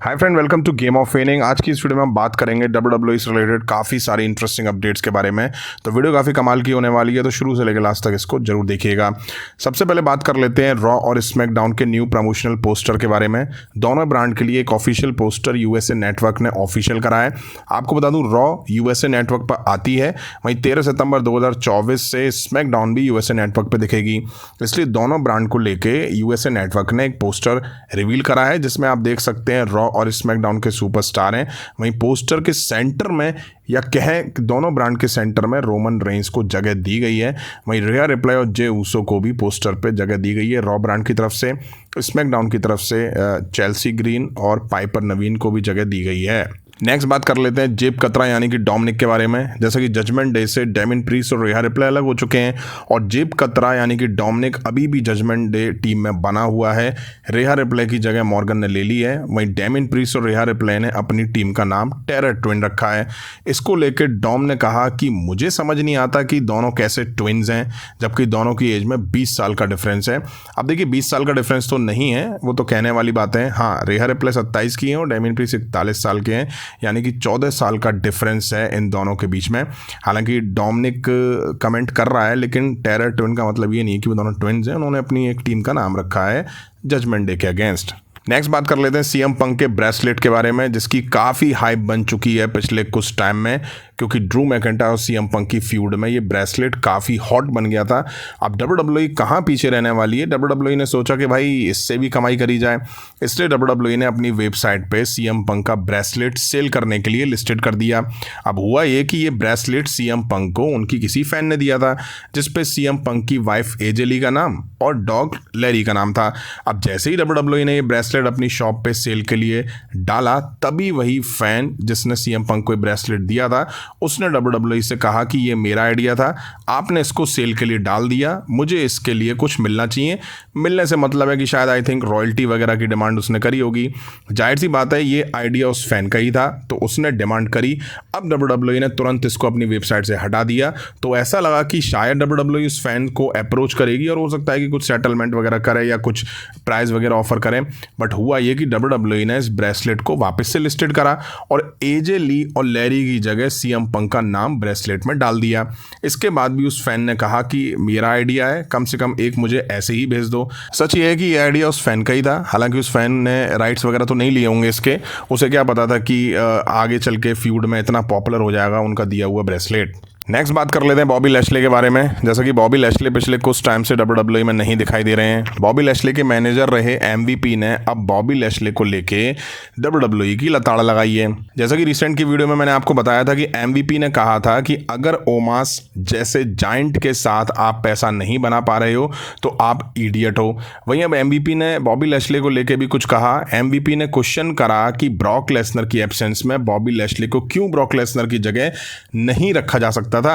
Hi friend, welcome to game of winning. आज की इस वीडियो में हम बात करेंगे WWE से रिलेटेड काफ़ी सारी इंटरेस्टिंग अपडेट्स के बारे में। तो वीडियो काफ़ी कमाल की होने वाली है, तो शुरू से लेकर लास्ट तक इसको जरूर देखिएगा। सबसे पहले बात कर लेते हैं रॉ और स्मैकडाउन के न्यू प्रमोशनल पोस्टर के बारे में। दोनों ब्रांड के लिए एक ऑफिशियल पोस्टर यूएसए नेटवर्क ने ऑफिशियल करा है। आपको बता दूं, रॉ यूएसए नेटवर्क पर आती है, वहीं 13 सितंबर 2024 से स्मैकडाउन भी यूएसए नेटवर्क पर दिखेगी। इसलिए दोनों ब्रांड को लेके यूएसए नेटवर्क ने एक पोस्टर रिवील करा है, जिसमें आप देख सकते हैं रॉ और स्मैकडाउन के सुपरस्टार हैं। वहीं पोस्टर के सेंटर में, या कहें दोनों ब्रांड के सेंटर में, रोमन रेंस को जगह दी गई है। वहीं रिया रिप्लाई और जे ऊसो को भी पोस्टर पे जगह दी गई है रॉ ब्रांड की तरफ से। स्मैकडाउन की तरफ से चेल्सी ग्रीन और पाइपर नवीन को भी जगह दी गई है। नेक्स्ट बात कर लेते हैं जेब कतरा यानी कि डोमिनिक के बारे में। जैसा कि जजमेंट डे से डेमिन प्रीस्ट और रिया रिप्लाई अलग हो चुके हैं, और जेब कतरा यानी कि डोमिनिक अभी भी जजमेंट डे टीम में बना हुआ है। रिया रिप्लाई की जगह मॉर्गन ने ले ली है। वहीं डेमिन प्रीस्ट और रिया रिप्लाई ने अपनी टीम का नाम टेरर ट्विन रखा है। इसको लेकर डॉम ने कहा कि मुझे समझ नहीं आता कि दोनों कैसे ट्विन्स हैं, जबकि दोनों की एज में 20 साल का डिफरेंस है। अब देखिए, 20 साल का डिफरेंस तो नहीं है, वो तो कहने वाली बात है। हाँ, रिया रिप्लाई 27 की है और डेमिन प्रीस्ट 41 साल के हैं, यानी कि 14 साल का डिफरेंस है इन दोनों के बीच में। हालांकि डोमिनिक कमेंट कर रहा है, लेकिन टेरर ट्विन का मतलब ये नहीं कि वो दोनों ट्विन्स हैं। उन्होंने अपनी एक टीम का नाम रखा है जजमेंट डे के अगेंस्ट। नेक्स्ट बात कर लेते हैं सीएम पंक के ब्रेसलेट के बारे में, जिसकी काफ़ी हाइप बन चुकी है पिछले कुछ टाइम में, क्योंकि ड्रू मैकिंटायर और सीएम पंक की फ्यूड में ये ब्रेसलेट काफ़ी हॉट बन गया था। अब WWE कहाँ पीछे रहने वाली है? WWE ने सोचा कि भाई इससे भी कमाई करी जाए, इसलिए WWE ने अपनी वेबसाइट पे सीएम पंक का ब्रेसलेट सेल करने के लिए लिस्टेड कर दिया। अब हुआ ये कि ये ब्रेसलेट सीएम पंक को उनकी किसी फैन ने दिया था, जिसपे सीएम पंक की वाइफ एजे ली का नाम और डॉग लैरी का नाम था। अब जैसे ही WWE ने ये ब्रेसलेट अपनी शॉप पे सेल के लिए डाला, तभी वही फैन जिसने सीएम पंक को ब्रेसलेट दिया था, उसने WWE से कहा कि ये मेरा आइडिया था, आपने इसको सेल के लिए डाल दिया, मुझे इसके लिए कुछ मिलना चाहिए। मिलने से मतलब है कि शायद आई थिंक रॉयल्टी वगैरह की डिमांड उसने करी होगी। जाहिर सी बात है, ये आइडिया उस फैन का ही था, तो उसने डिमांड करी। अब WWE ने तुरंत इसको अपनी वेबसाइट से हटा दिया। तो ऐसा लगा कि शायद WWE उस फैन को अप्रोच करेगी और हो सकता है कि कुछ सेटलमेंट वगैरह करे या कुछ प्राइस वगैरह ऑफर करें। बट हुआ ये कि WWE ने इस ब्रेसलेट को वापस से लिस्टेड करा और एजे ली और लैरी की जगह सीएम पंक का नाम ब्रेसलेट में डाल दिया। इसके बाद भी उस फैन ने कहा कि मेरा आइडिया है, कम से कम एक मुझे ऐसे ही भेज दो। सच ये है कि ये आइडिया उस फैन का ही था। हालांकि उस फैन ने राइट्स वगैरह तो नहीं लिए होंगे इसके, उसे क्या पता था कि आगे चल के फ्यूड में इतना पॉपुलर हो जाएगा उनका दिया हुआ ब्रेसलेट। नेक्स्ट बात कर लेते हैं बॉबी लैशले के बारे में। जैसा कि बॉबी लैशले पिछले कुछ टाइम से WWE में नहीं दिखाई दे रहे हैं। बॉबी लैशले के मैनेजर रहे MVP ने अब बॉबी लैशले को लेके WWE की लताड़ लगाई है। जैसा कि रिसेंट की वीडियो में मैंने आपको बताया था कि MVP ने कहा था कि अगर ओमास जैसे जाइंट के साथ आप पैसा नहीं बना पा रहे हो तो आप इडियट हो। वहीं अब MVP ने बॉबी लैशले को लेके भी कुछ कहा। MVP ने क्वेश्चन करा कि ब्रॉक लेसनर की एब्सेंस में बॉबी लैशले को क्यों ब्रॉक लेसनर की जगह नहीं रखा जा सकता था।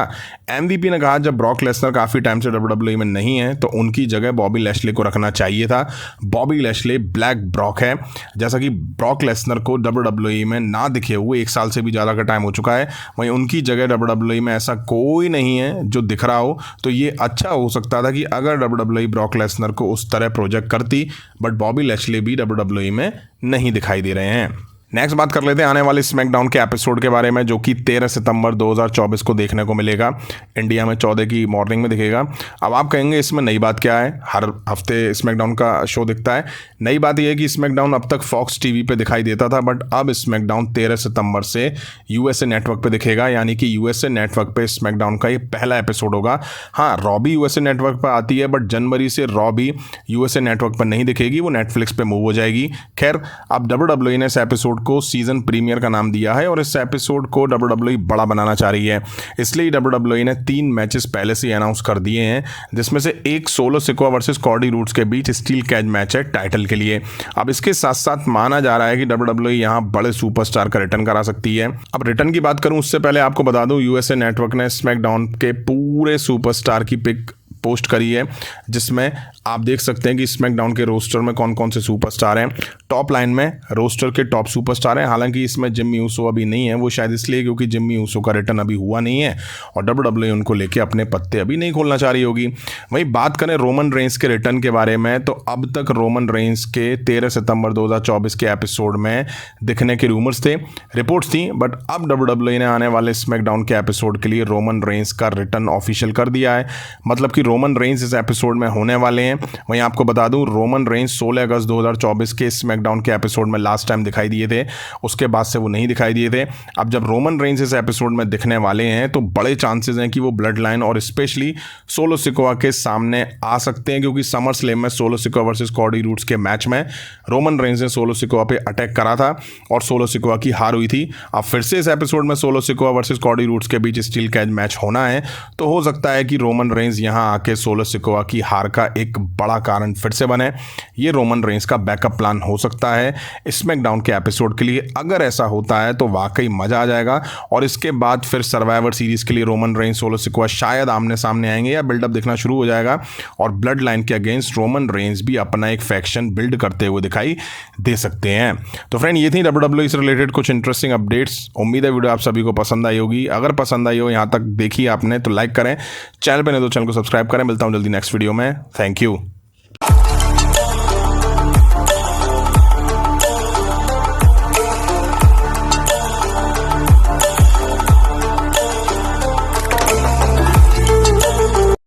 MVP ने कहा जब ब्रॉक लेसनर काफी टाइम से WWE में नहीं है तो उनकी जगह बॉबी लैशले को रखना चाहिए था। बॉबी लैशले ब्लैक ब्रॉक है। जैसा कि ब्रॉक लेसनर को WWE में ना दिखे हुए 1 साल से भी ज़्यादा का टाइम हो चुका है, वहीं उनकी जगह WWE में ऐसा कोई नहीं है जो दिख रहा हो। तो ये अच्छा हो सकता था कि अगर WWE ब्रॉक लेसनर को उस तरह प्रोजेक्ट करती, बट बॉबी लैशले भी WWE में नहीं दिखाई दे रहे हैं। नेक्स्ट बात कर लेते हैं आने वाले स्मैकडाउन के एपिसोड के बारे में, जो कि 13 सितंबर 2024 को देखने को मिलेगा। इंडिया में 14 की मॉर्निंग में दिखेगा। अब आप कहेंगे इसमें नई बात क्या है, हर हफ्ते स्मैकडाउन का शो दिखता है। नई बात यह है कि स्मैकडाउन अब तक फॉक्स टीवी पे दिखाई देता था, बट अब स्मैकडाउन 13 सितंबर से यूएसए नेटवर्क पे दिखेगा, यानी कि यूएसए नेटवर्क पे स्मैकडाउन का ये पहला एपिसोड होगा। हाँ, रॉ भी यूएसए नेटवर्क पर आती है, बट जनवरी से रॉ भी यूएसए नेटवर्क पर नहीं दिखेगी, वो नेटफ्लिक्स पे मूव हो जाएगी। खैर, अब WWE ने इस एपिसोड को सीजन प्रीमियर का नाम दिया है और इस एपिसोड को WWE बड़ा बनाना चाह रही है। इसलिए WWE ने 3 मैचेस पहले से अनाउंस कर दिए हैं, जिसमें से एक सोलो सिकोआ वर्सेस कॉर्डी रूट्स के बीच स्टील कैच मैच है टाइटल के लिए। अब इसके साथ साथ माना जा रहा है कि WWE यहां बड़े सुपरस्टार का रिटर्न करा सकती है। अब रिटर्न की बात करूं उससे पहले आपको बता दूं, यूएसए नेटवर्क ने स्मैकडाउन के पूरे सुपरस्टार की पिक पोस्ट करी है, जिसमें आप देख सकते हैं कि स्मैकडाउन के रोस्टर में कौन कौन से सुपरस्टार हैं। टॉप लाइन में रोस्टर के टॉप सुपरस्टार हैं, हालांकि इसमें जिम्मी ऊसो अभी नहीं है, वो शायद इसलिए क्योंकि जिम्मी ऊसो का रिटर्न अभी हुआ नहीं है और WWE उनको लेके अपने पत्ते अभी नहीं खोलना चाह रही होगी। वहीं बात करें रोमन रेंस के रिटर्न के बारे में, तो अब तक रोमन रेंस के 13 सितंबर 2024 के एपिसोड में दिखने के रूमर्स थे, रिपोर्ट्स थी, बट अब WWE ने आने वाले स्मैकडाउन के एपिसोड के लिए रोमन रेंस का रिटर्न ऑफिशियल कर दिया है। मतलब कि रोमन रेंस इस एपिसोड में होने वाले हैं। वहीं आपको बता दूं, रोमन रेंस 16 अगस्त 2024 के स्मैकडाउन के एपिसोड में लास्ट टाइम दिखाई दिए थे, उसके बाद से वो नहीं दिखाई दिए थे। अब जब रोमन रेंस इस एपिसोड में दिखने वाले हैं तो बड़े चांसेस हैं कि वो ब्लड लाइन और स्पेशली सोलो सिकोआ के सामने आ सकते हैं, क्योंकि समर स्लैम में Solo Sikoa versus Cody Rhodes के मैच में रोमन रेंस ने सोलो सिकोआ पे अटैक करा था और सोलो सिकोआ की हार हुई थी। अब फिर से इस एपिसोड में Solo Sikoa versus Cody Rhodes के बीच स्टील कैच मैच होना है, तो हो सकता है कि रोमन रेंस यहां आके सोलो सिकोआ की हार का एक बड़ा कारण फिर से बने। ये रोमन रेंस का बैकअप प्लान हो सकता है स्मैकडाउन के एपिसोड के लिए। अगर ऐसा होता है तो वाकई मजा आ जाएगा और इसके बाद फिर सर्वाइवर सीरीज के लिए रोमन रेंस सोलो सिकोआ शायद आमने सामने आएंगे या बिल्डअप दिखना शुरू हो जाएगा और ब्लड लाइन के अगेंस्ट रोमन रेंस भी अपना एक फैक्शन बिल्ड करते हुए दिखाई दे सकते हैं। तो फ्रेंड, ये थी WWE से रिलेटेड कुछ इंटरेस्टिंग अपडेट्स। उम्मीद है वीडियो आप सभी को पसंद आई होगी। अगर पसंद आई हो, यहाँ तक देखी आपने, तो लाइक करें, चैनल पे नहीं तो चैनल को सब्सक्राइब करें। मिलता हूँ जल्दी नेक्स्ट वीडियो में। Thank you.